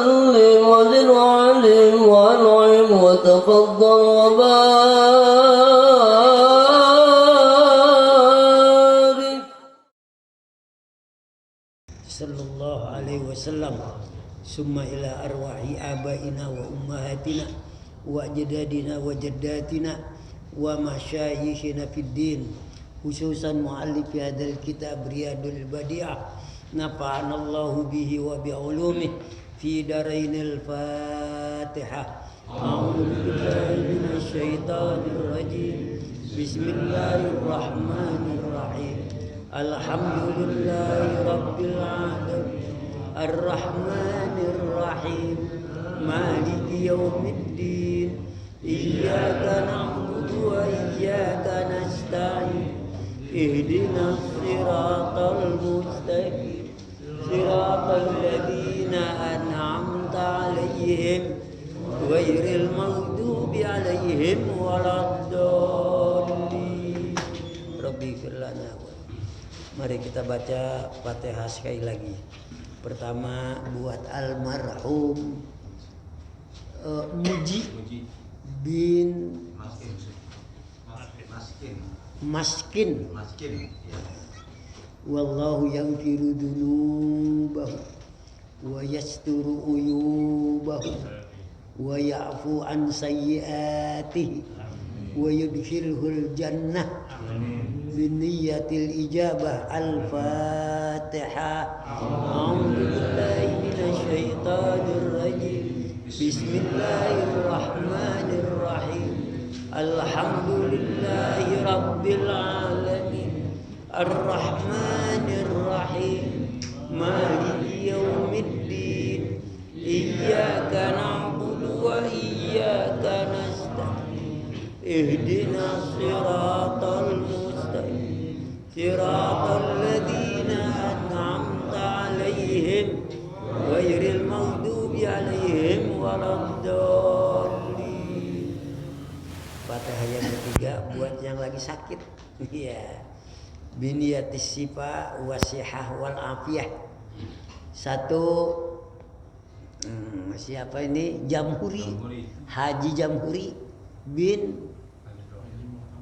وسلم وزد وعلم وانعم وتفضل وبارك. صلى الله عليه وسلم ثم إلى أرواح آبائنا وأمهاتنا وأجدادنا وجداتنا ومشايخنا في الدين خصوصا مؤلف هذا الكتاب رياض البديعة نفعنا الله به وبعلومه في دارين. الفاتحة. أعوذ بالله من الشيطان الرجيم. بسم الله الرحمن الرحيم. الحمد لله رب العالمين الرحمن الرحيم مالك يوم الدين إياك نعبد وإياك نستعين اهدنا الصراط المستقيم صراط الذين أنعمت عليهم غير المغضوب عليهم ولا الضالين. Rabbi ighfir lana. Mari kita baca Fatihah sekali lagi. Pertama buat almarhum Muji bin Maskin. Wallahu yaghfiru dzunubahu wa yasturu uyubahu wa ya'fu an sayyi'atihi wa yudkhilhul jannah biniyatil ijabah. Al-Fatihah. A'udzu billahi minasy syaithanir rajim. Bismillahirrahmanirrahim. Alhamdulillahi rabbil alamin. Ar-Rahmanir Rahim. Maliki yaumiddin. Iyyaka na'budu wa iyyaka nasta'in. Ihdinas siratal mustaqim. Siratal ladzina an'amta 'alaihim ghairil maghdubi 'alaihim waladdallin. Fatihah yang ketiga buat yang lagi sakit. Iya. Biniyatis sifa wasihah wal afiyah. Satu siapa ini? Jamhuri. Haji Jamhuri bin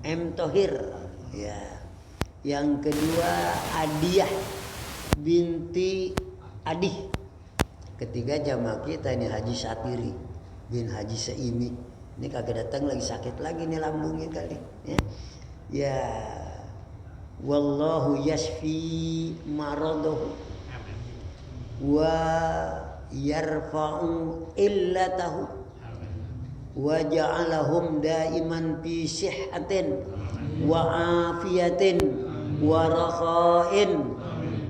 M. Thohir. Ya. Yang kedua Adiyah binti Adih. Ketiga jamaah kita ini Haji Satiri bin Haji Seimi. Ini kagak datang lagi sakit lagi nih lambungnya kali. Ya. Wallahu yashfi maradahu wa yarfa'u illatahu wa ja'alahum daiman fi sihhatin wa afiyatin wa rakha'in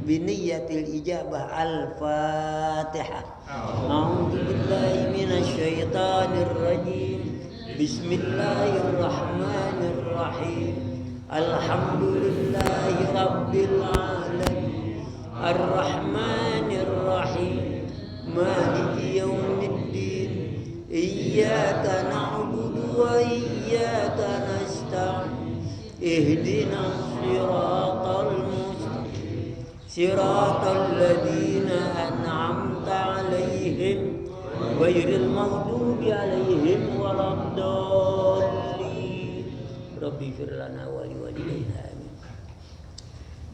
biniyatil ijabah. Al-Fatihah. A'udzu billahi minasy syaithanir rajim. Bismillahirrahmanirrahim. Alhamdulillahi rabbil alamin. Ar-Rahmanir Rahim. Maliki yaumiddin. Iyyaka na'budu wa iyyaka nasta'in. Ihdinas siratal mustaqim. Siratal ladzina an'amta 'alaihim ghairil maghdubi 'alaihim waladdallin. Rabbi ighfir lana wa liwalidayna amin.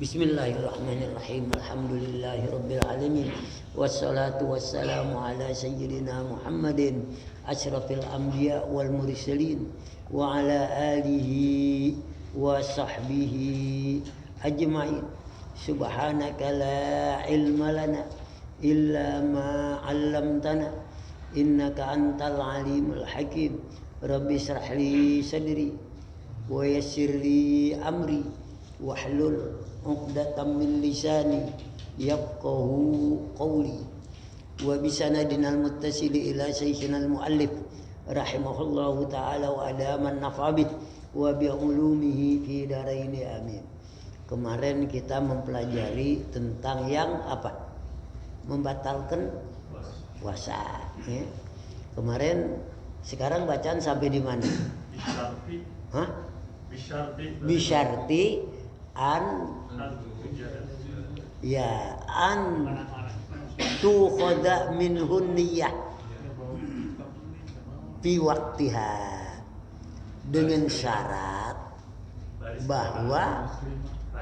Bismillahirrahmanirrahim. Alhamdulillahi rabbil alamin. Wassalatu wassalamu ala sayyidina Muhammadin asyrafil anbiya wal mursalin wa ala alihi wa sahbihi ajma'in. Subhanaka la ilma lana illa ma 'allamtana innaka antal alimul hakim. Rabbi shrah li sadri wa yassir li amri wahlul 'uqdatam min lisani yafqahu qawli. Wa bisanadinal muttasili ila sayyidinal muallif rahimahullahu ta'ala wa adaman naf'abih wa bi'ulumihi fi daraini amin. Kemarin kita mempelajari tentang yang apa? Membatalkan puasa. Ya. Kemarin, sekarang bacaan sampai di mana? Bisyarti an tukhadha minhun niyyah fi waqtiha, dengan syarat bahwa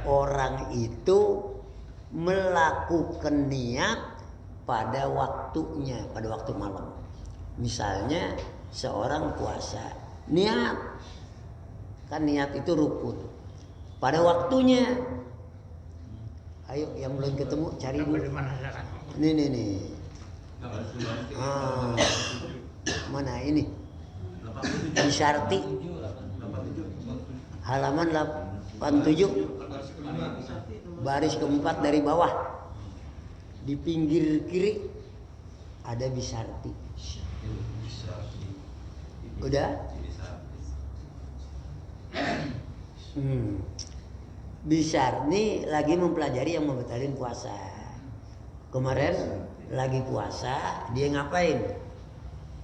orang itu melakukan niat pada waktunya, pada waktu malam. Misalnya seorang puasa, niat, kan niat itu rukun, pada waktunya. Ayo yang belum ketemu cari dulu. Nih. Mana ini? Bisyarti halaman 87 baris keempat dari bawah, di pinggir kiri ada Bisyarti. Udah? Bisyar nih lagi mempelajari yang membatalin puasa. Kemarin lagi puasa, dia ngapain?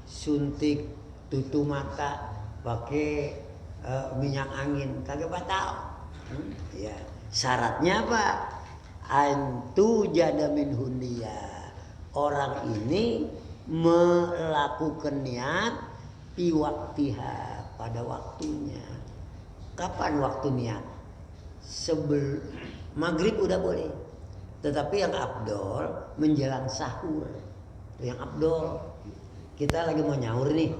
Suntik tutu mata pakai minyak angin, kagak batal. Ya, syaratnya apa? Antu jada min hundiya. Orang ini melakukan niat fi waktiha, pada waktunya. Kapan waktu niat? Maghrib udah boleh, tetapi yang abdol menjelang sahur. Yang abdol, kita lagi mau nyaur nih,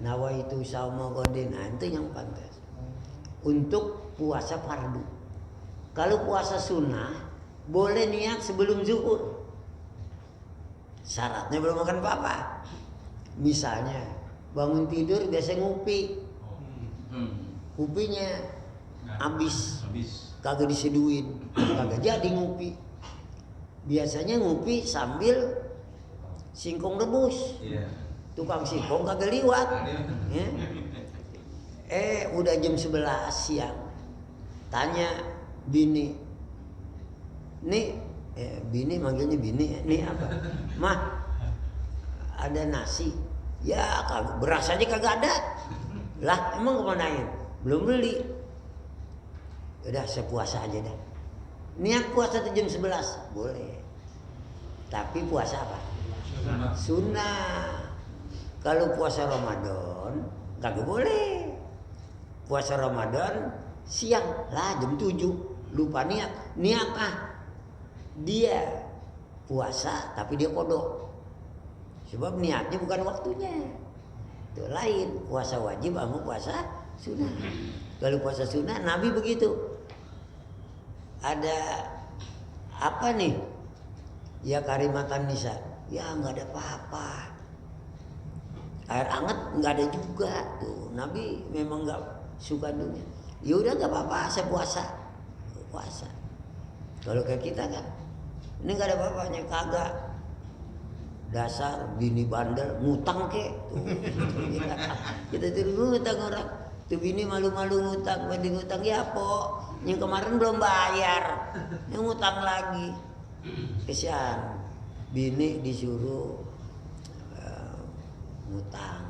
nawaitu sauma godin, itu yang pantas untuk puasa fardu. Kalau puasa sunnah boleh niat sebelum zuhur, syaratnya belum makan apa-apa. Misalnya bangun tidur biasa ngupi, kupinya habis, kagak diseduin, kagak jadi ngupi. Biasanya ngupi sambil singkong rebus. Tukang singkong kagak liwat. Ya. Udah jam 11 siang. Tanya bini. Nih, bini manggilnya bini. Nih apa? Mah, ada nasi. Ya, beras aja kagak ada. Lah, emang kemanain? Belum beli. Udah sepuasa aja dah. Niat puasa jam 11 boleh. Tapi puasa apa? Sunnah. Kalau puasa Ramadan kagak boleh. Puasa Ramadan siang lah jam 7. Lupa niat. Niat dia puasa tapi dia kodok. Sebab niatnya bukan waktunya. Itu lain. Puasa wajib sama puasa sunnah. Kalau puasa sunnah Nabi begitu. Ada apa nih? Ya karimatan nisa. Ya nggak ada apa-apa. Air hangat nggak ada juga tuh. Nabi memang nggak suka dunia. Ya udah nggak apa-apa, saya puasa. Kalau kayak kita kan, ini nggak ada apa-apanya, kagak. Dasar bini bandel, ngutang kek. Kita tidur ngutang orang. Tuh bini malu-malu ngutang, banding ngutang ya po. Yang kemarin belum bayar, yang ngutang lagi. Kesian, bini disuruh ngutang,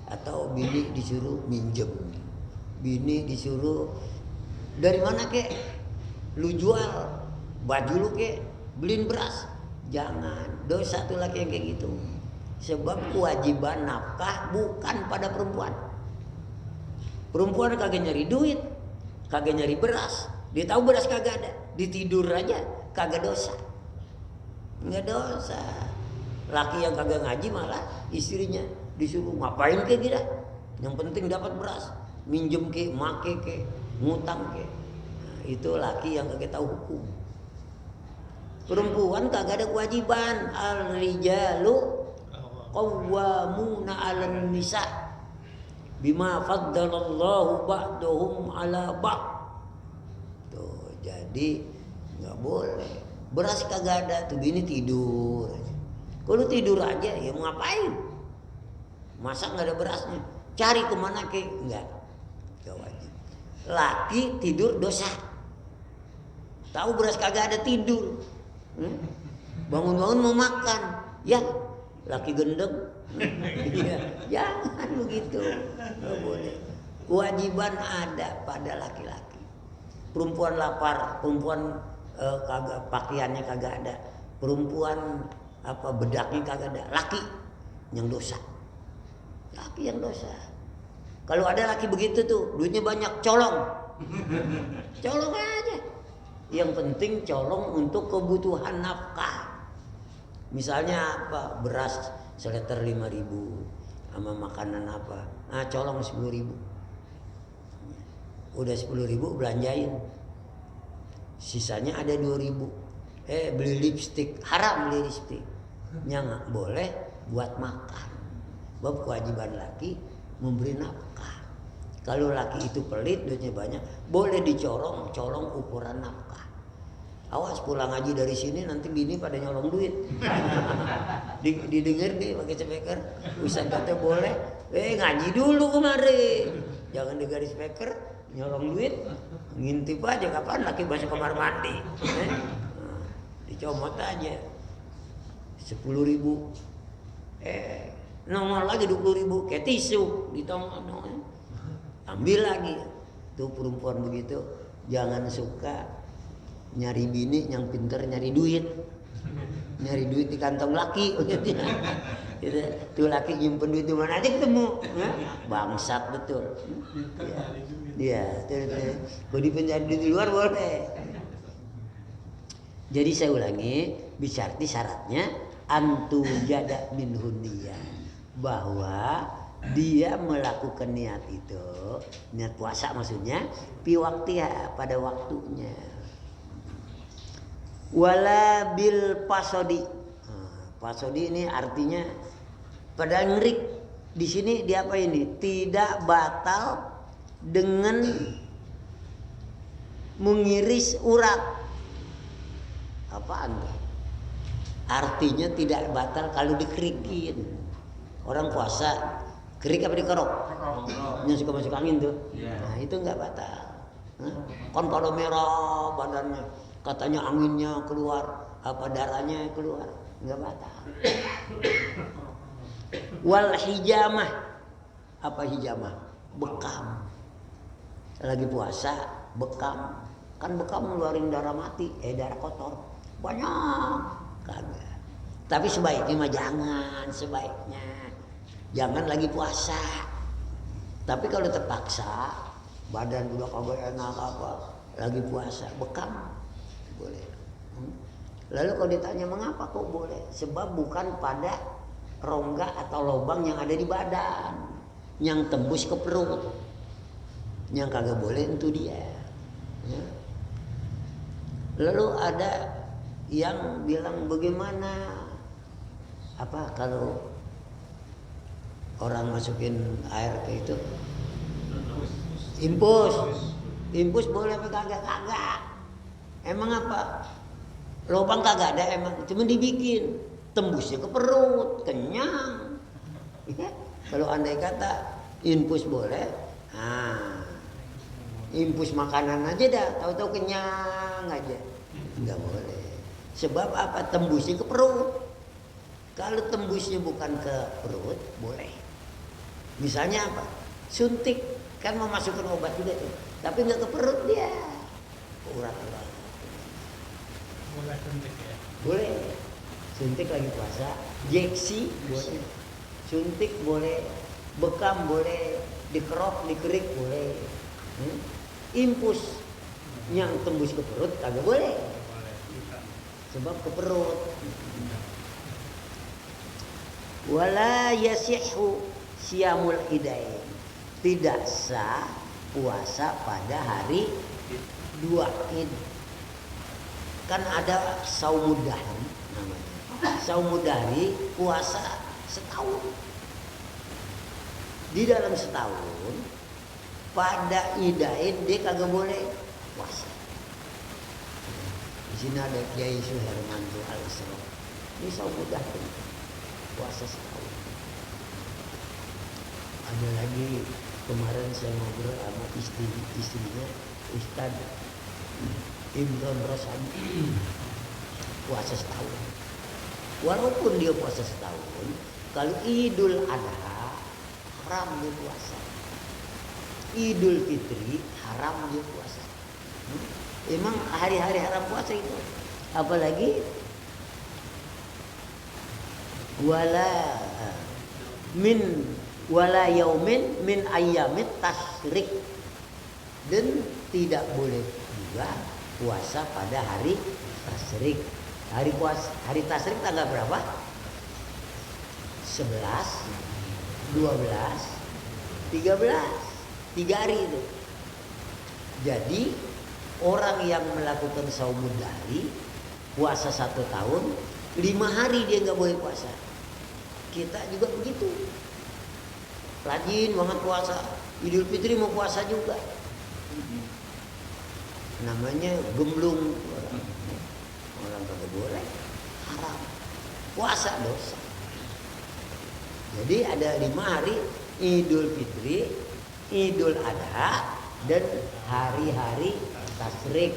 atau bini disuruh minjem, bini disuruh dari mana kek, lu jual baju lu kek, beliin beras, jangan. Dosa tuh laki yang kayak gitu. Sebab kewajiban nafkah bukan pada perempuan. Perempuan kagak nyari duit, kagak nyari beras, dia tahu beras kagak ada, ditidur aja kagak dosa, nggak dosa. Laki yang kagak ngaji malah istrinya disuruh ngapain kayak gitu, yang penting dapat beras, minjem ke, make ke, ngutang ke. Nah, itu laki yang kagak tahu hukum. Perempuan kagak ada kewajiban. Al-rijalu qawwamuna 'alan nisa bima faddalallahu ba'dahum 'ala ba'd. Tuh, jadi nggak boleh. Beras kagak ada, tuh bini tidur aja. Kalau tidur aja ya mau ngapain? Masa nggak ada berasnya? Cari kemana ke? Enggak wajib. Laki tidur dosa. Tahu beras kagak ada tidur. Bangun-bangun mau makan, ya laki gendeng. Jangan begitu, nggak boleh. Kewajiban ada pada laki-laki. Perempuan lapar, perempuan kagak pakaiannya kagak ada, perempuan apa bedaknya kagak ada, laki yang dosa. Laki yang dosa. Kalau ada laki begitu tuh, duitnya banyak, colong. Colong aja. Yang penting colong untuk kebutuhan nafkah. Misalnya apa? Beras seliter 5.000 sama makanan apa? Nah, colong 10.000. Udah 10.000 belanjain. Sisanya ada 2.000. Beli lipstik, haram beli lipstik. Nggak boleh buat makan. Bab kewajiban laki memberi nafkah. Kalau laki itu pelit, duitnya banyak, boleh dicolong, colong ukuran nafkah. Awas pulang ngaji dari sini nanti bini pada nyolong duit. Didengar deh pakai speaker. Ustaz kata boleh. Ngaji dulu kemarin. Jangan di garis speaker nyolong duit. Ngintip aja kapan laki masuk kamar mandi. Dicomot aja 10.000. Nongol lagi 20.000 kayak tisu ditongol. Ambil lagi. Tuh perempuan begitu jangan suka nyari bini yang pinter nyari duit. Nyari duit di kantong laki. Gitu. Tuh laki nyimpen duit di mana aja ketemu. Bangsat betul. Dia kalau dipenjara di luar boleh. Jadi saya ulangi, bisyarti syaratnya antu jada min hundiyan, bahwa dia melakukan niat itu, niat puasa maksudnya, pi waktiha pada waktunya. Wala bil pasodi. Pasodi ini artinya pada ngerik. Di sini dia apa ini? Tidak batal dengan mengiris urat. Apaan tuh? Artinya tidak batal kalau dikerikin. Orang puasa kerik apa dikerok? Yang suka masuk angin tuh. Nah itu nggak batal. Kon kalau merah badannya, katanya anginnya keluar, apa darahnya keluar, nggak batal. Wal hijamah, apa hijamah? Bekam. Lagi puasa bekam, kan bekam ngeluarin darah mati, darah kotor. Banyak kagak. Tapi sebaiknya mah jangan, jangan lagi puasa. Tapi kalau terpaksa badan udah kagak enak apa, lagi puasa bekam boleh. Lalu kalau ditanya mengapa kok boleh? Sebab bukan pada rongga atau lubang yang ada di badan, yang tembus ke perut. Yang kagak boleh itu dia. Ya. Lalu ada yang bilang bagaimana apa kalau orang masukin air ke itu impus boleh apa kagak? Emang apa lubang kagak ada, emang cuma dibikin tembusnya ke perut, kenyang. Ya. Kalau andai kata infus boleh, infus makanan aja dah, tahu-tahu kenyang aja, nggak boleh. Sebab apa? Tembusnya ke perut. Kalau tembusnya bukan ke perut, boleh. Misalnya apa? Suntik, kan mau masukkan obat juga tuh, tapi nggak ke perut dia. Urat-urat. Boleh suntik ya? Boleh. Suntik lagi puasa. Injeksi boleh. Suntik boleh. Bekam boleh. Dikerok, dikerik boleh. Impus yang tembus ke perut kagak boleh. Sebab ke perut. Wala yasihhu siyamul idain. Tidak sah puasa pada hari 2 Id. Kan ada saumudahri namanya. Saumudahri puasa setahun. Di dalam setahun pada idain dia kagak boleh puasa. Di sini ada Kiai Suhermanto Al-Isra. Ini saumudahri puasa setahun. Ada lagi kemarin saya ngobrol sama istrinya Ustaz Imron Rosadi puasa setahun. Walaupun dia puasa setahun, kalau Idul Adha haram dia puasa. Idul Fitri haram dia puasa. Emang hari-hari haram puasa itu. Apalagi wala min wala yaumin min ayyamit tasyrik, dan tidak boleh juga puasa pada hari tasyrik. Hari tasyrik tanggal berapa? 11, 12, 13, 3 hari itu. Jadi orang yang melakukan saumud dahri, puasa 1 tahun, 5 hari dia nggak boleh puasa. Kita juga begitu, rajin banget puasa. Idul Fitri mau puasa juga, namanya gemblung. Orang kagak boleh, haram. Puasa dosa. Jadi ada 5 hari: Idul Fitri, Idul Adha, dan hari-hari tasyrik.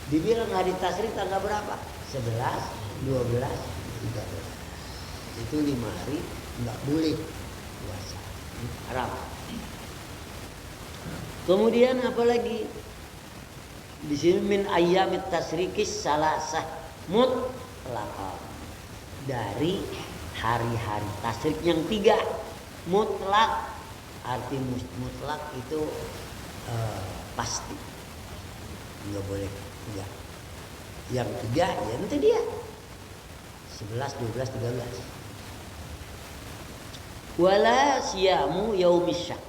Dibilang hari tasyrik tanggal berapa? 11, 12, 13. Itu 5 hari nggak boleh puasa, haram. Kemudian apa lagi? Di sini min ayyamit tasyrikis salasah mutlaqah, dari hari-hari tasyrik yang 3 mutlak. Arti mutlak itu pasti, nggak boleh enggak. Yang 3 ya itu dia 11, 12, 13. Wala siyamu yaumisyak,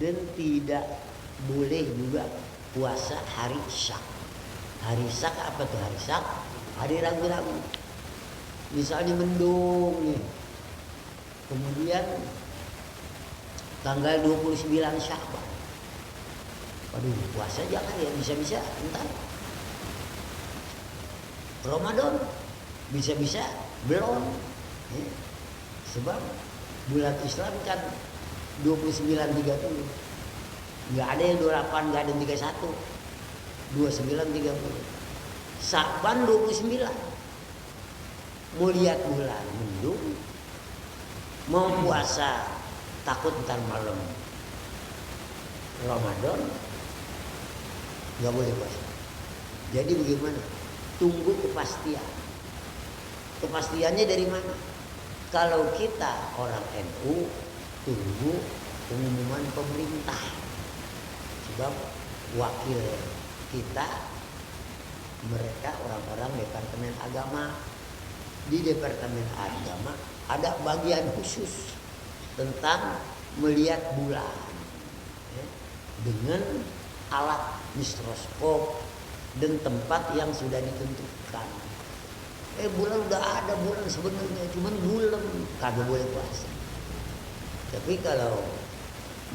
dan tidak boleh juga puasa hari syak. Hari syak apa tuh hari syak? Hari ragu-ragu. Misalnya mendung nih, kemudian tanggal 29 Sya'ban, waduh puasa jangan ya, bisa-bisa entar Ramadan, bisa-bisa belum ya. Sebab bulan Islam kan 29-30, nggak ada yang 28, nggak ada yang 31, 29-30. Sya'ban 29, mau lihat bulan mendung, mau puasa takut ntar malam Ramadan, nggak boleh puasa. Jadi bagaimana? Tunggu kepastian. Kepastiannya dari mana? Kalau kita orang NU, tunggu pengumuman pemerintah. Sebab wakil kita, mereka orang-orang Departemen Agama. Di Departemen Agama ada bagian khusus tentang melihat bulan ya, dengan alat mikroskop dan tempat yang sudah ditentukan. Bulan udah ada bulan sebenarnya, cuman belum, kagak boleh puasa. Tapi kalau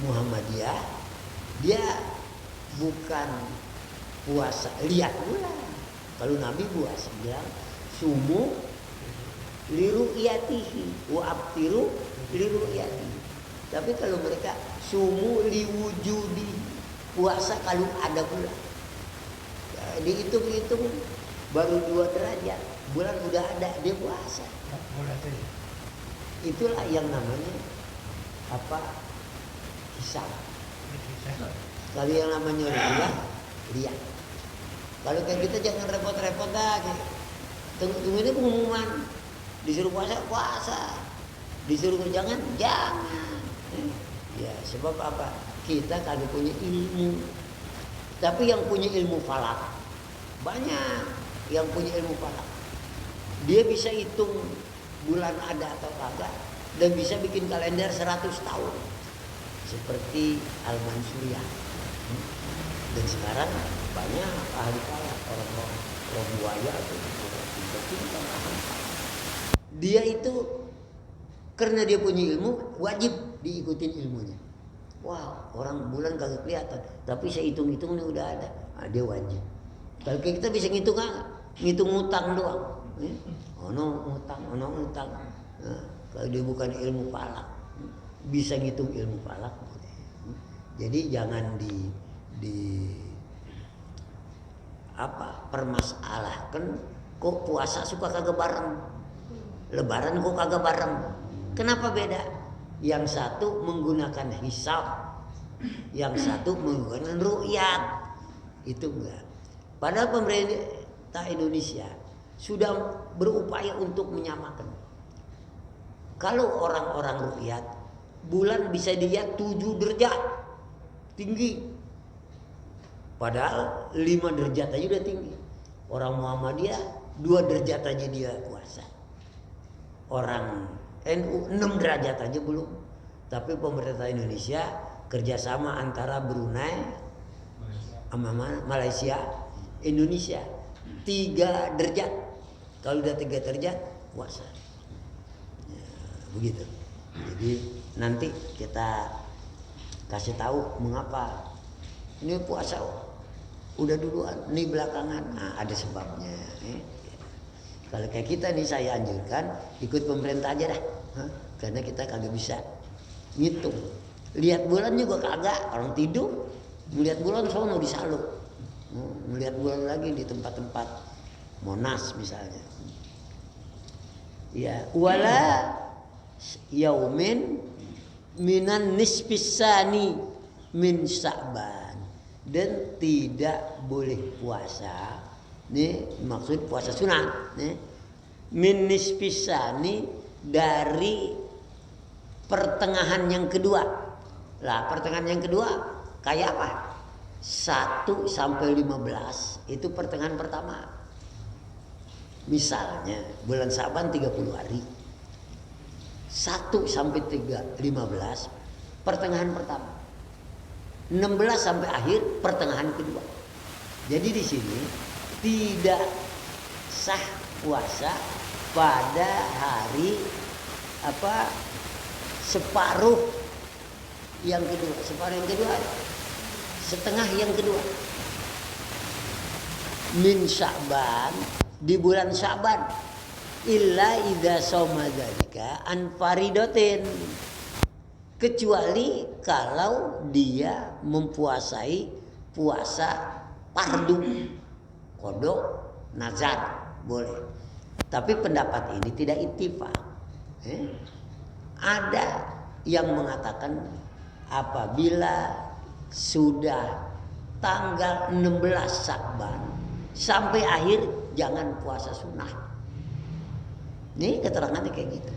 Muhammadiyah, dia bukan puasa lihat bulan. Kalau Nabi puasa bilang sumu liru'yatihi wa abtiru liru'yatihi. Tapi kalau mereka sumu liwujudi, puasa kalau ada bulan. Ya, dihitung-hitung baru 2 derajat, bulan udah ada, dia puasa. Itulah yang namanya apa? Hisab. Kalau yang namanya lihat. Kalau kayak kita jangan repot-repot lagi. Tunggu ini pengumuman. Disuruh puasa, disuruh jangan. Ya sebab apa? Kita kagak punya ilmu. Tapi yang punya ilmu falak banyak. Yang punya ilmu falak, dia bisa hitung bulan ada atau kagak, dan bisa bikin kalender 100 tahun seperti Al-Mansuriyah. Dan sekarang banyak ahli falak, orang buaya atau dia itu karena dia punya ilmu, wajib diikutin ilmunya. Wah, orang bulan kagak kelihatan, tapi saya hitung-hitung ini udah ada. Nah, dia wajib. Kalau kita bisa ngitung utang doang. Ono utang. Nah, kalau dia bukan ilmu falak, bisa ngitung ilmu falak. Jadi jangan permasalahkan kok puasa suka kagak bareng, lebaran kok kagak bareng. Kenapa beda? Yang satu menggunakan hisab, yang satu menggunakan ru'yat. Itu enggak. Padahal pemerintah Indonesia sudah berupaya untuk menyamakan. Kalau orang-orang ruqyat, bulan bisa dilihat 7 derajat tinggi. Padahal 5 derajat aja udah tinggi. Orang Muhammadiyah 2 derajat aja dia puasa. Orang NU 6 derajat aja belum. Tapi pemerintah Indonesia kerjasama antara Brunei sama Malaysia, Indonesia 3 derajat. Kalau udah 3 derajat puasa. Ya, begitu. Jadi nanti kita kasih tahu mengapa ini puasa udah duluan, ini belakangan. Nah, ada sebabnya. Kalau kayak kita nih saya anjurkan ikut pemerintah aja dah, karena kita kagak bisa ngitung. Lihat bulan juga kagak, orang tidur melihat bulan sono di Saluk, melihat bulan lagi di tempat-tempat Monas misalnya. Ya, wala yaumin minan nisfisani min Sya'ban, dan tidak boleh puasa. Nih maksud puasa sunat. Nih min nisfisani dari pertengahan yang kedua. Lah pertengahan yang kedua kayak apa? 1 sampai 15 itu pertengahan pertama. Misalnya bulan Syaban 30 hari. 1 sampai 15 pertengahan pertama. 16 sampai akhir pertengahan kedua. Jadi di sini tidak sah puasa pada hari separuh yang kedua. Separuh yang kedua, setengah yang kedua. Min Sya'ban, di bulan Sya'ban. Illa idza shoma dzalika an faridatin, kecuali kalau dia mempuasai puasa fardu, qada, nazar boleh. Tapi pendapat ini tidak ittifaq. Ada yang mengatakan apabila sudah tanggal 16 Sya'ban sampai akhir jangan puasa sunnah. Ini keterangannya kayak gitu.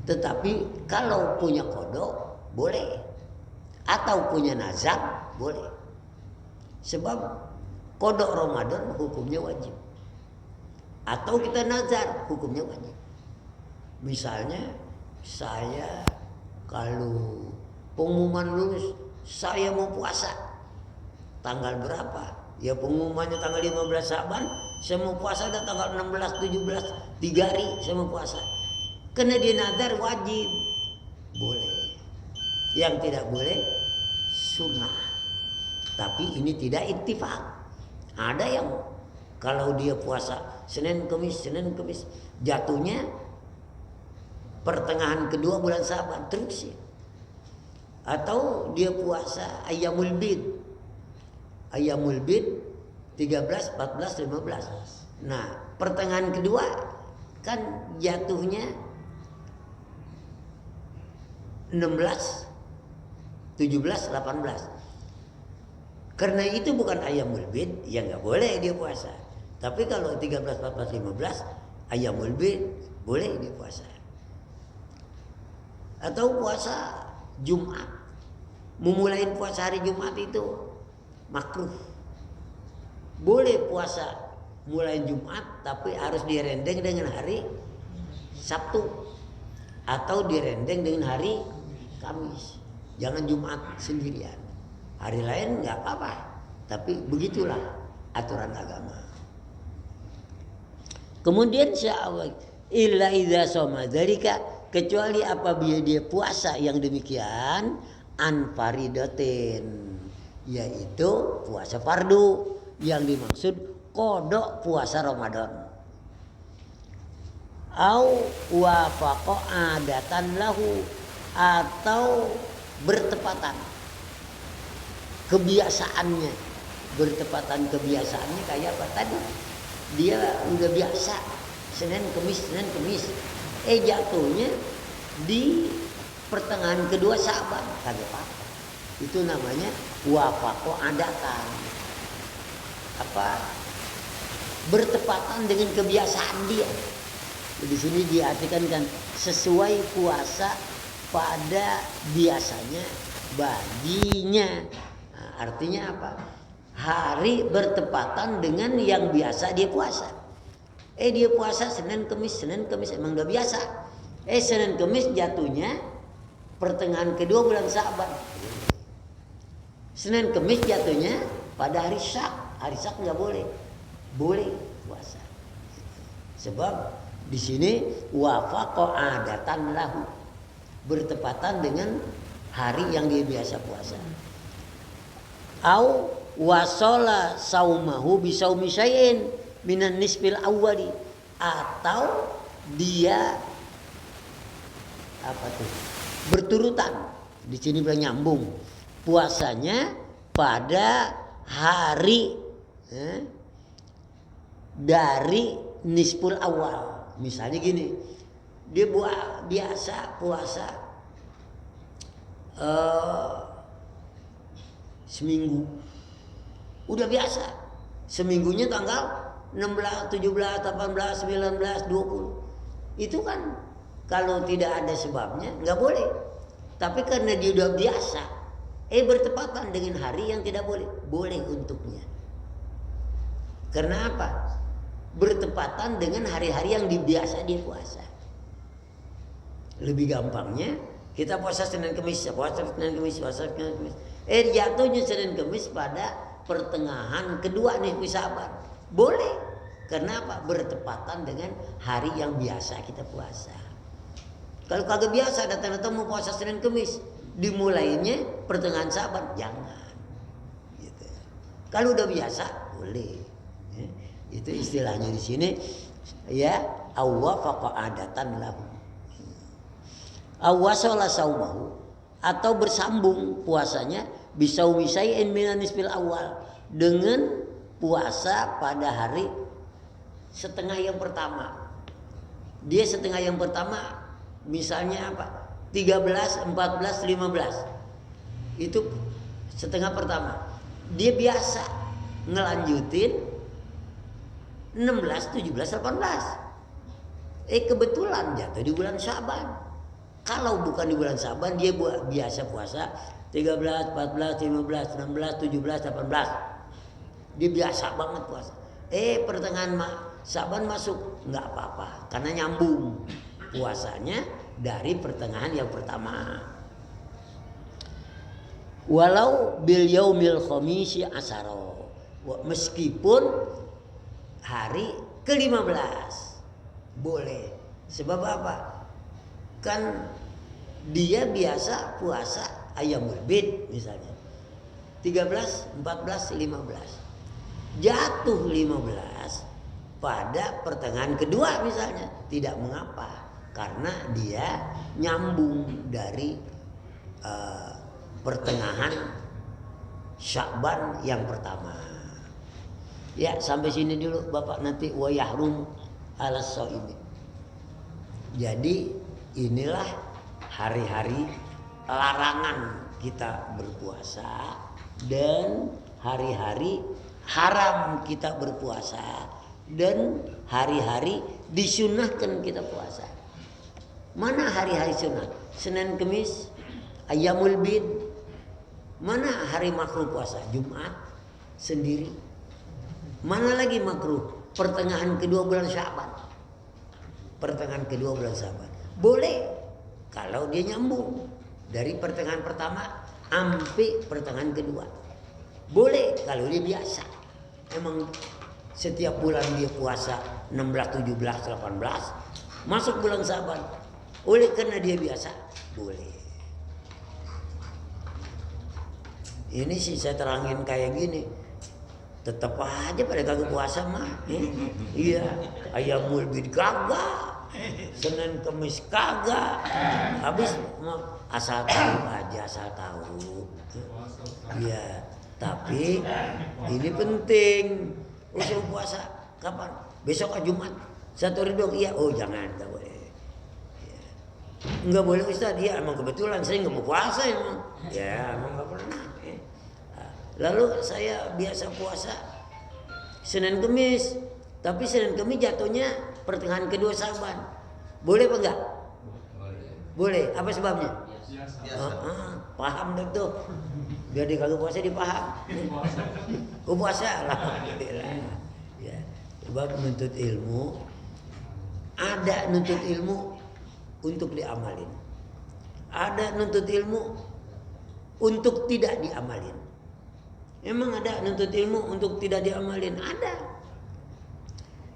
Tetapi kalau punya kodok boleh, atau punya nazar boleh. Sebab kodok Ramadan hukumnya wajib, atau kita nazar hukumnya wajib. Misalnya saya kalau pengumuman lulus saya mau puasa tanggal berapa? Ya pengumumannya tanggal 15 Sya'ban, saya mau puasa udah tanggal 16, 17, 3 hari saya mau puasa. Kena dia nazar wajib. Boleh. Yang tidak boleh sunnah. Tapi ini tidak ittifaq. Ada yang kalau dia puasa Senin Kemis jatuhnya pertengahan kedua bulan Sya'ban terus ya. Atau dia puasa Ayyamul Bid. Ayyamul Bid 13, 14, 15. Nah, pertengahan kedua kan jatuhnya 16, 17, 18. Karena itu bukan Ayyamul Bid, ya nggak boleh dia puasa. Tapi kalau 13, 14, 15 Ayyamul Bid boleh dia puasa. Atau puasa Jumat. Memulai puasa hari Jumat itu makruh. Boleh puasa mulai Jumat tapi harus direndeng dengan hari Sabtu atau direndeng dengan hari Kamis. Jangan Jumat sendirian. Hari lain nggak apa-apa. Tapi begitulah aturan agama. Kemudian illa idza shoma dzalika, kecuali apabila dia puasa yang demikian an faridatin, yaitu puasa fardu, yang dimaksud kodok puasa Ramadan. Au wafaqa adatan lahu, atau bertepatan kebiasaannya. Bertepatan kebiasaannya kayak apa tadi? Dia udah biasa Senin Kemis jatuhnya di pertengahan kedua Sya'ban, kagak apa-apa. Itu namanya wafaqo adatan. Bertepatan dengan kebiasaan dia. Di sini diartikan kan sesuai puasa pada biasanya baginya. Nah, artinya apa? Hari bertepatan dengan yang biasa dia puasa. Dia puasa Senin Kemis emang udah biasa. Senin Kemis jatuhnya pertengahan kedua bulan Sa'ban. Senin Kemis jatuhnya pada hari Syak. Hari Syak nggak boleh. Boleh puasa. Sebab di sini wafaqa adatan lahu, bertepatan dengan hari yang dia biasa puasa. Au wasola saumahu bisaumi syai'in minan nisfil awwali, atau dia apa tuh? Berturutan. Di sini bilang nyambung. Puasanya pada hari dari nisful awal. Misalnya gini, dia biasa puasa seminggu, udah biasa seminggunya tanggal 16, 17, 18, 19, 20. Itu kan kalau tidak ada sebabnya nggak boleh. Tapi karena dia udah biasa, bertepatan dengan hari yang tidak boleh, boleh untuknya. Karena apa? Bertepatan dengan hari-hari yang biasa dia puasa. Lebih gampangnya kita puasa Senin Kemis, jatuhnya Senin Kemis pada pertengahan kedua nih Sa'ban. Boleh. Karena apa? Bertepatan dengan hari yang biasa kita puasa. Kalau kagak biasa datang-datang mau puasa Senin Kemis, dimulainya pertengahan Sa'ban, jangan. Gitu. Kalau udah biasa boleh. Itu istilahnya di sini ya, awwafaqa adatan lahu. Awwasola saumahu, atau bersambung puasanya bisaumi syai'in minan nisfil awal, dengan puasa pada hari setengah yang pertama. Dia setengah yang pertama misalnya apa? 13, 14, 15. Itu setengah pertama. Dia biasa ngelanjutin 16, 17, 18. Kebetulan jatuh di bulan Sa'ban. Kalau bukan di bulan Sa'ban, dia biasa puasa 13, 14, 15, 16, 17, 18. Dia biasa banget puasa. Pertengahan Sa'ban masuk, nggak apa-apa, karena nyambung puasanya dari pertengahan yang pertama. Walau bil yaumil khamisi asaro, meskipun hari ke-15 boleh. Sebab apa? Kan dia biasa puasa ayyamul bid misalnya 13, 14, 15. Jatuh 15 pada pertengahan kedua misalnya, tidak mengapa, karena dia nyambung dari pertengahan Sya'ban yang pertama. Ya, sampai sini dulu Bapak, nanti wa yahrum alas shaimi. Jadi inilah hari-hari larangan kita berpuasa dan hari-hari haram kita berpuasa dan hari-hari disunahkan kita puasa. Mana hari-hari sunat? Senin Kemis, ayyamul bid. Mana hari makruh puasa? Jumat sendiri. Mana lagi makruh? Pertengahan kedua bulan Sa'ban. Pertengahan kedua bulan Sa'ban. Boleh kalau dia nyambung dari pertengahan pertama sampai pertengahan kedua. Boleh kalau dia biasa. Emang setiap bulan dia puasa 16, 17, 18. Masuk bulan Sa'ban. Oleh karena dia biasa, boleh. Ini sih saya terangin kayak gini. Tetap aja pada kagak puasa mah. Iya, ayyamul bid kagak, Senin Kemis kagak. Habis asal tahu aja, asal tahu. Iya, tapi ini penting. Usul puasa kapan? Besok Jumat. Satu hari dong. Iya, oh jangan, enggak boleh. Enggak boleh Ustaz, ya emang kebetulan saya enggak mau puasa emang. Ya, emang enggak pernah. Lalu saya biasa puasa Senin Kemis, tapi Senin Kemis jatuhnya pertengahan kedua Sa'ban. Boleh apa enggak? Boleh. Apa sebabnya? Biasa. Paham tuh. Biar dia kagak puasa dipaham. Puasa lah. Ya. Sebab menuntut ilmu, ada nuntut ilmu untuk diamalin. Ada nuntut ilmu untuk tidak diamalin. Emang ada nuntut ilmu untuk tidak diamalin? Ada.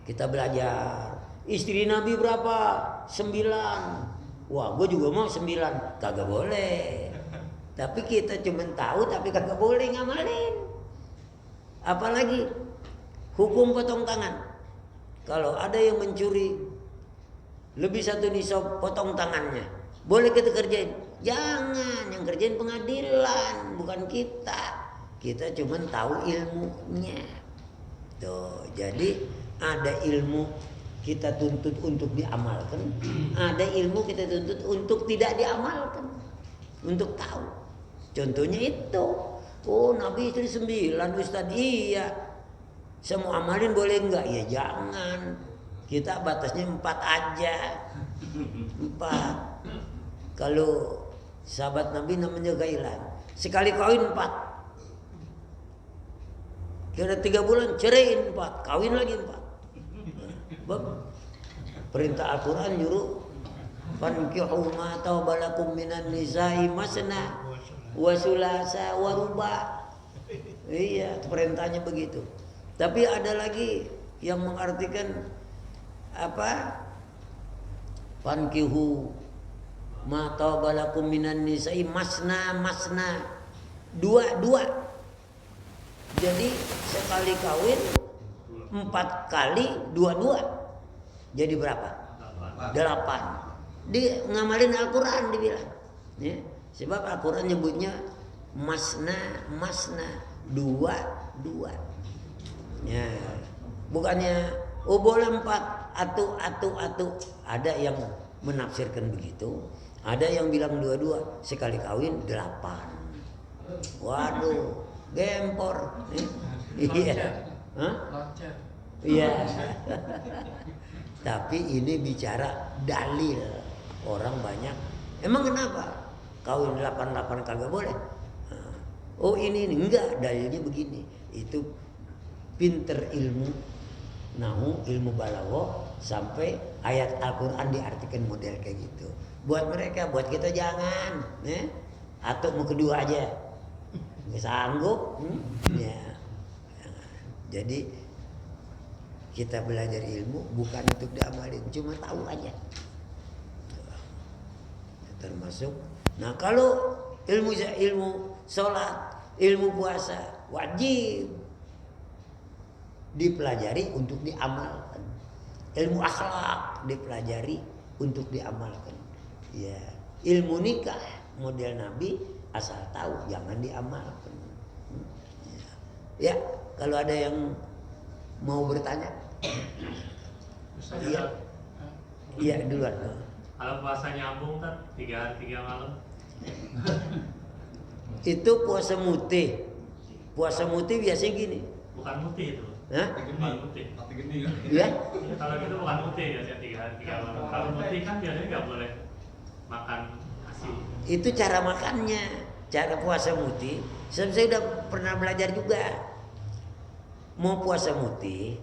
Kita belajar. Istri Nabi berapa? 9. Wah, gue juga mau 9. Kagak boleh. Tapi kita cuma tahu tapi kagak boleh ngamalin. Apalagi hukum potong tangan. Kalau ada yang mencuri lebih 1 nisab, potong tangannya. Boleh kita kerjain? Jangan, yang kerjain pengadilan, bukan kita. Kita cuma tahu ilmunya. Tuh, jadi ada ilmu kita tuntut untuk diamalkan, ada ilmu kita tuntut untuk tidak diamalkan, untuk tahu. Contohnya itu, oh Nabi istri 9 Ustaz, iya. Semua amalin boleh enggak? Ya jangan. Kita batasnya 4 aja. 4. Kalau sahabat Nabi namanya Gailan, sekali kawin 4. Kira 3 bulan ceraiin 4, kawin lagi 4. Perintah Al-Quran nyuruh fankihu ma tawbalakum minan nisa'i masna wa sulasa wa ruba. Iya, perintahnya begitu. Tapi ada lagi yang mengartikan apa? Fankihu ma tawbalakum minan nisa'i masna 2. Jadi sekali kawin 4 kali 2. Jadi berapa? 8. Dia ngamalin Al-Quran dibilang. Ya. Sebab Al-Quran nyebutnya masna 2. Ya. Bukannya oh boleh 4 atu. Ada yang menafsirkan begitu. Ada yang bilang 2. Sekali kawin 8. Waduh, gempor. Iya. Hah? Iya. Tapi ini bicara dalil. Orang banyak. Emang kenapa? Kawin 8 kagak boleh? Oh ini enggak, dalilnya begini. Itu pinter ilmu nahu, ilmu balaghah sampai ayat Al-Quran diartikan model kayak gitu. Buat mereka, buat kita jangan. Atau mau kedua aja. Nggak sanggup. Ya. Jadi kita belajar ilmu bukan untuk diamalin, cuma tahu aja. Termasuk, nah kalau ilmu sholat, ilmu puasa wajib dipelajari untuk diamalkan. Ilmu akhlak dipelajari untuk diamalkan. Ya, ilmu nikah model Nabi asal tahu jangan diamalkan. Ya, kalau ada yang mau bertanya, iya, iya duluan. Kalau puasa nyambung kan 3 hari 3 malam. Itu puasa mutih. Puasa mutih biasanya gini. Bukan mutih itu. Hah? Bukan mutih. Iya. Kalau gitu bukan mutih biasanya 3 hari 3 malam. Kalau mutih kan biasanya nggak boleh makan nasi. Itu cara makannya, cara puasa mutih. Saya udah pernah belajar juga. Mau puasa mutih,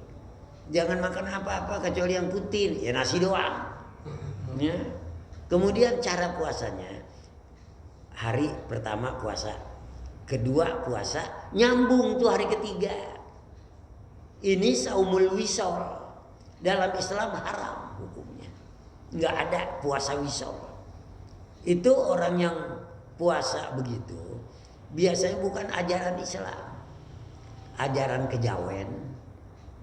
jangan makan apa-apa kecuali yang putih, ya nasi doang. Ya. Kemudian cara puasanya, hari pertama puasa, kedua puasa, nyambung tuh hari ketiga. Ini saumul wisol, dalam Islam haram hukumnya, nggak ada puasa wisol. Itu orang yang puasa begitu, biasanya bukan ajaran Islam. Ajaran kejawen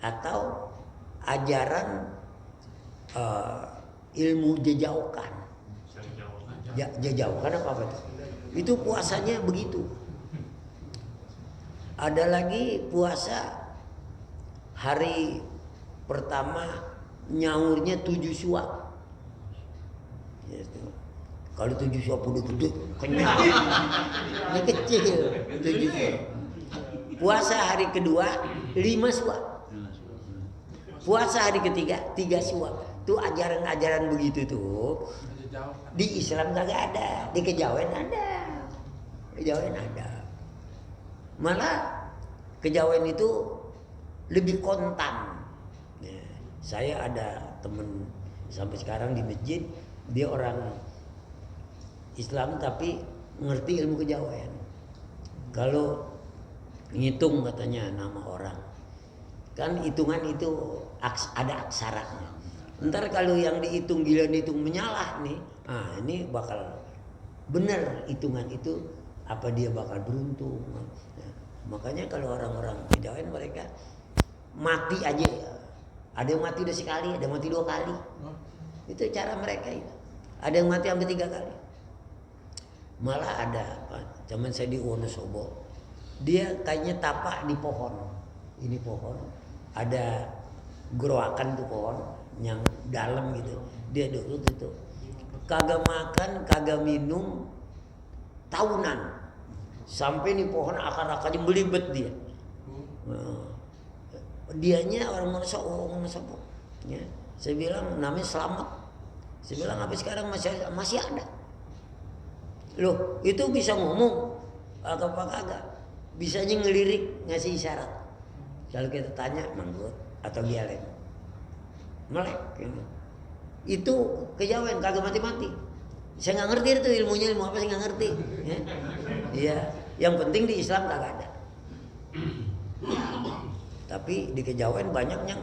atau ajaran ilmu jejaukan. Jejaukan apa itu? Itu puasanya begitu. Ada lagi puasa hari pertama nyaurnya 7 suap. Kalau 7 suap udah gede, kenyang. Ini kecil 7 suap. Puasa hari kedua 5 suap. Puasa hari ketiga 3 suap. Tuh ajaran-ajaran begitu tuh di Islam kagak ada, di kejawen ada. Kejawen ada. Malah kejawen itu lebih kontan. Ya, saya ada temen sampai sekarang di masjid, dia orang Islam tapi ngerti ilmu kejawen. Kalau ngitung katanya nama orang, kan hitungan itu ada aksaranya. Ntar kalau yang dihitung giliran hitung menyalah nih, ini bakal bener hitungan itu, apa dia bakal beruntung. Nah, makanya kalau orang-orang kejawen mereka mati aja, ada yang mati udah sekali, ada yang mati 2 kali. Itu cara mereka itu. Ada yang mati sampai 3 kali. Malah ada zaman saya di Wonosobo, dia kayaknya tapak di pohon. Ini pohon, ada geroakan tuh pohon yang dalam gitu. Dia duduk itu, kagak makan, kagak minum tahunan, sampai nih pohon akar-akarnya belibet dia. Dianya orang Wonosobo. Ya. Saya bilang namanya Selamat. Saya bilang sampai sekarang masih ada. Loh, itu bisa ngomong apa kagak? Bisanya ngelirik, ngasih isyarat. Kalau kita tanya manggut atau gialeng, melek. Gitu. Itu kejawen kagak mati-mati. Saya nggak ngerti itu ilmunya, ilmu apa saya nggak ngerti. Ya. Iya, yang penting di Islam kagak ada. Tapi di kejawen banyak yang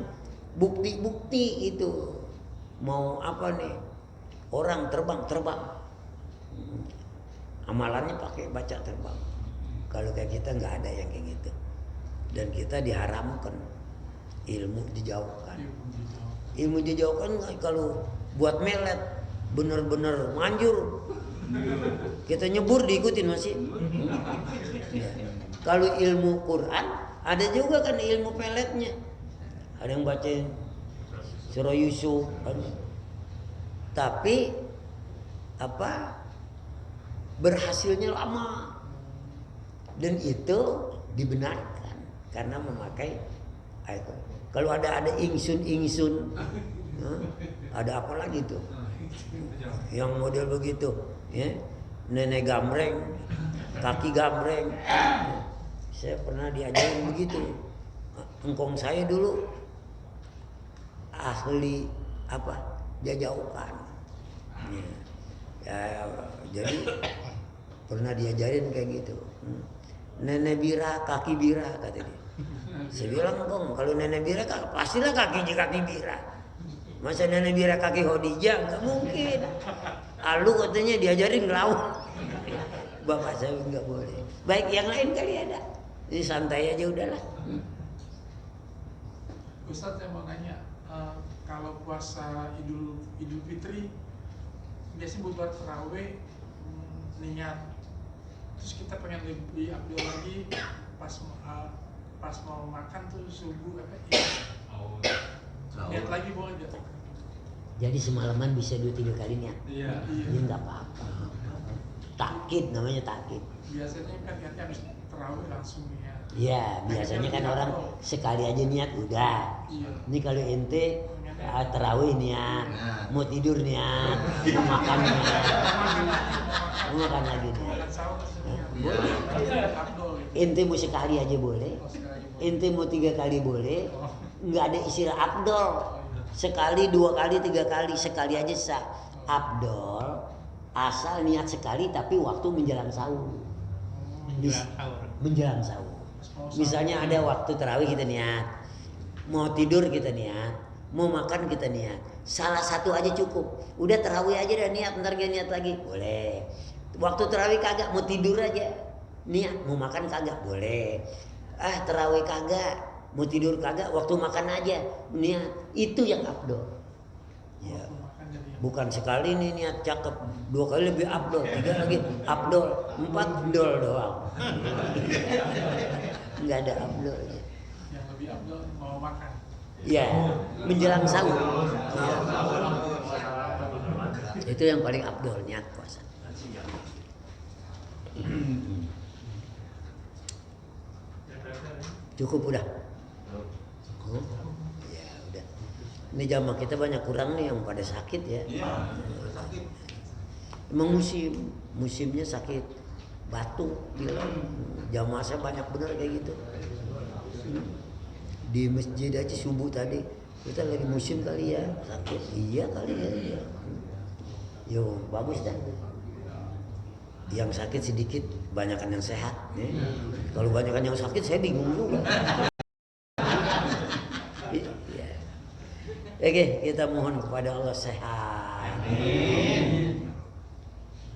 bukti-bukti itu. Mau apa nih? Orang terbang. Amalannya pakai baca terbang. Kalau kayak kita nggak ada yang kayak gitu. Dan kita diharamkan ilmu dijauhkan. Ilmu dijauhkan kalau buat melet bener-bener manjur. Kita nyebur diikutin masih. Ya. Kalau ilmu Quran ada juga kan ilmu peletnya. Ada yang bacain surah Yusuf. Tapi berhasilnya lama, dan itu dibenarkan karena memakai ayat. Kalau ada ingsun, ada apa lagi tuh? Yang model begitu, ya, nenek gambreng, kaki gambreng. Saya pernah diajarin begitu. Engkong saya dulu ahli jajaukan. Ya, jadi pernah diajarin kayak gitu. Nenek bira, kaki bira kata dia. Saya bilang, Kong, kalau nenek bira pastilah kaki bira. Masa nenek bira kaki Khadijah? Nggak mungkin. Lu katanya diajarin ngelawan. Bapak saya nggak boleh. Baik yang lain kali ada. Ini santai aja udahlah. Ustadz, saya mau nanya, kalau puasa Idul Fitri biasanya buat terawih niat, terus kita pengen lebih abdul lagi pas mau makan tuh subuh niat lagi boleh gak? Jadi semalaman bisa 2-3 kali niat. Iya. Ini nggak apa-apa. Takkid namanya takkid. Biasanya kan niatnya harus terawih langsung niat. Iya, biasanya kan orang sekali aja niat udah. Iya. Ini kalau ente terawih niat, mau tidur niat, mau makan niat, mau makan lagi niat. Ente mau sekali aja boleh, ente mau 3 kali boleh, nggak ada istilah abdol. Sekali, 2 kali, 3 kali, sekali aja sah. Abdol asal niat sekali tapi waktu menjelang sahur. Menjelang sahur. Misalnya ada waktu terawih kita niat, mau tidur kita niat, mau makan kita niat. Salah satu aja cukup. Udah terawih aja dah niat, ntar gak niat lagi boleh. Waktu terawih kagak, mau tidur aja niat, mau makan kagak boleh. Terawih kagak, mau tidur kagak, waktu makan aja niat. Itu yang abdol. Ya. Bukan sekali nih niat cakep, 2 kali lebih abdol, 3 lagi abdol, 4 dol doang. Nggak ada abdolnya. Yang lebih abdol mau makan. Ya, menjelang sahur. Ya. Itu yang paling abdol niat puasa. Cukup udah. Ya udah. Ini jamaah kita banyak kurang nih yang pada sakit ya. Iya, sakit. Emang musimnya sakit batuk bilang. Jamaah saya banyak bener kayak gitu. Di masjid aja subuh tadi kita lagi musim kali ya sakit. Iya kali ya. Yo bagus dah. Yang sakit sedikit, banyakan yang sehat. Ya. Kalau banyakan yang sakit saya bingung juga. Ya. Oke, kita mohon kepada Allah sehat. Amin.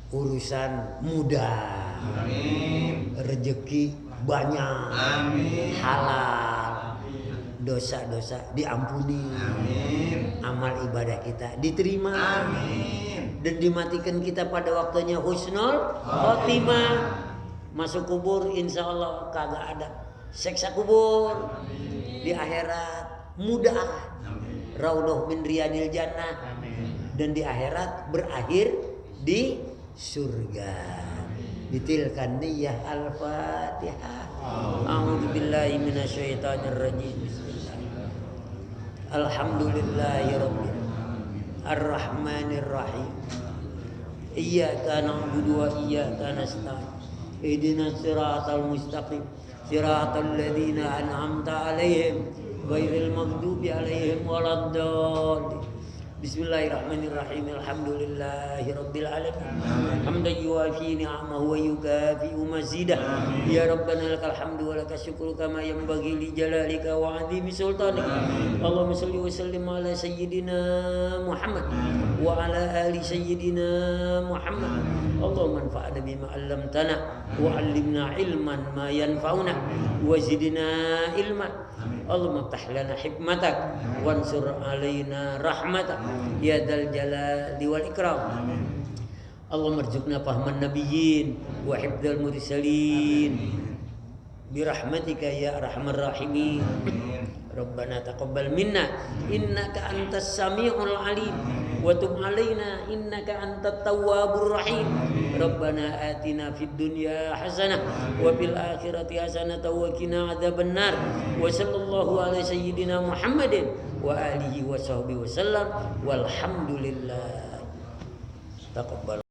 Urusan mudah. Amin. Rezeki banyak. Amin. Halal. Dosa-dosa diampuni. Amin. Amal ibadah kita diterima. Amin. Dan dimatikan kita pada waktunya husnul khotimah. Masuk kubur insya Allah kagak ada seksa kubur. Di akhirat mudah. Raudhah min riyadil jannah. Dan di akhirat berakhir di surga. Ditilkan niyah al-Fatihah. A'udzu billahi minasyaitonir rajim. Alhamdulillahirabbil arrahmanir rahim. Iyyaka na'budu wa iyyaka nasta'in. Ihdinas siratal mustaqim. Siratal ladzina an'amta 'alaihim ghairil maghdubi 'alaihim waladdallin. Bismillahirrahmanirrahim. Alhamdulillahi rabbil alamin. Hamdan yuwafi ni'amahu wa yukafi'u mazidah. Ya Rabbana lakal hamdu wa lakas syukru kama yanbaghi li jalalika wa 'azimi sultanika. Allahumma shalli wa sallim ala sayyidina Muhammad wa ala ali sayyidina Muhammad. Allahumma anfa'na bima 'allamtana wa 'allimna ilman ma yanfa'una wa zidna ilman. Allahumma ftah lana hikmatak wansur alaina rahmatak ya dzal jalali wal ikram. Allahumma arzuqna fahman nabiyyin wa hifdzal mursalin bi rahmatika ya arhamar rahimin. Rabbana taqabbal minna innaka antas samiul alim wa tub alaina innaka antat tawwabur rahim. Rabbana atina fid dunya hasanah wa fil akhirati hasanah wa qina adzabannar. Wa sallallahu ala sayyidina Muhammadin wa alihi wa sahbihi wasallam walhamdulillah. Taqabbal